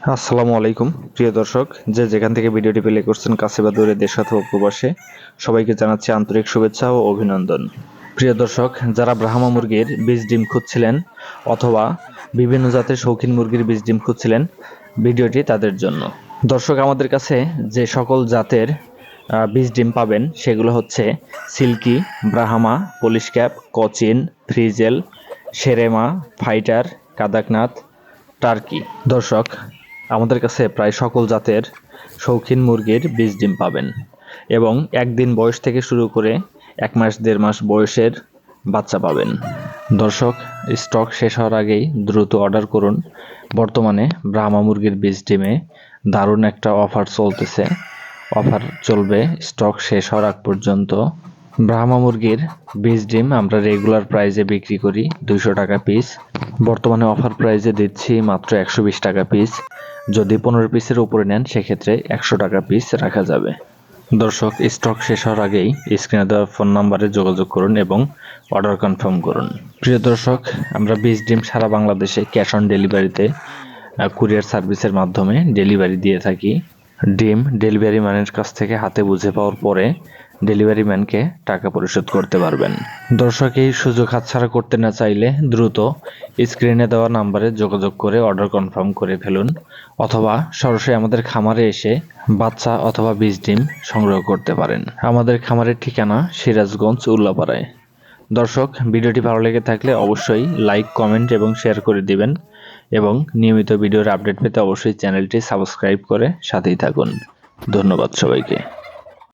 আসসালামু আলাইকুম প্রিয় দর্শক, যে যেখান থেকে ভিডিওটি প্লে করছেন কাছে বা দূরে, দেশ অথবা প্রবাসে, সবাইকে জানাচ্ছি আন্তরিক শুভেচ্ছা ও অভিনন্দন। প্রিয় দর্শক, যারা ব্রাহ্মা মুরগির বীজ ডিম খুঁজছিলেন অথবা বিভিন্ন জাতের শৌখিন মুরগির বীজ ডিম খুঁজছিলেন, ভিডিওটি তাদের জন্য। দর্শক, আমাদের কাছে যে সকল জাতের বীজ ডিম পাবেন সেগুলো হচ্ছে silky, Brahma, Polish cap, Cochin, frizzle, Serama, fighter, Kadaknath, turkey. দর্শক, আমাদের কাছে প্রায় সকল জাতের শৌখিন মুরগির বীজ ডিম পাবেন এবং একদিন বয়স থেকে শুরু করে 1 মাস 1.5 মাস বয়সের বাচ্চা পাবেন। দর্শক, স্টক শেষ হওয়ার আগেই দ্রুত অর্ডার করুন। বর্তমানে ব্রাহ্মা মুরগির বীজ ডিমে দারুণ একটা অফার চলতেছে। অফার চলবে স্টক শেষ হওয়ার আগ পর্যন্ত। ব্রাহ্মা মুরগির বীজ ডিম আমরা রেগুলার প্রাইসে বিক্রি করি 200 টাকা পিস। বর্তমানে অফার প্রাইসে দিচ্ছি মাত্র 120 টাকা পিস। যদি 15 পিসের উপরে নেন সেক্ষেত্রে 100 টাকা পিস রাখা যাবে। দর্শক, স্টক শেষ হওয়ার আগেই স্ক্রিনে দেওয়া ফোন নাম্বারে যোগাযোগ করুন এবং অর্ডার কনফার্ম করুন। প্রিয় দর্শক, আমরা বীজ ডিম সারা বাংলাদেশে ক্যাশ অন ডেলিভারিতে কুরিয়ার সার্ভিসের মাধ্যমে ডেলিভারি দিয়ে থাকি। ডিম ডেলিভারি ম্যানের কাছ থেকে হাতে বুঝে পাওয়ার পরে ডেলিভারি ম্যানকে টাকা পরিশোধ করতে পারবেন। দর্শক, এই সুযোগ হাতছাড়া করতে না চাইলে দ্রুত স্ক্রিনে দেওয়া নাম্বারে যোগাযোগ করে অর্ডার কনফার্ম করে ফেলুন অথবা সরাসরি আমাদের খামারে এসে বাচ্চা অথবা বীজ ডিম সংগ্রহ করতে পারেন। আমাদের খামারের ঠিকানা সিরাজগঞ্জ, উল্লাপাড়ায়। দর্শক, ভিডিওটি ভালো লেগে থাকলে অবশ্যই লাইক, কমেন্ট এবং শেয়ার করে দিবেন এবং নিয়মিত ভিডিওর আপডেট পেতে অবশ্যই চ্যানেলটি সাবস্ক্রাইব করে সাথেই থাকুন। ধন্যবাদ সবাইকে।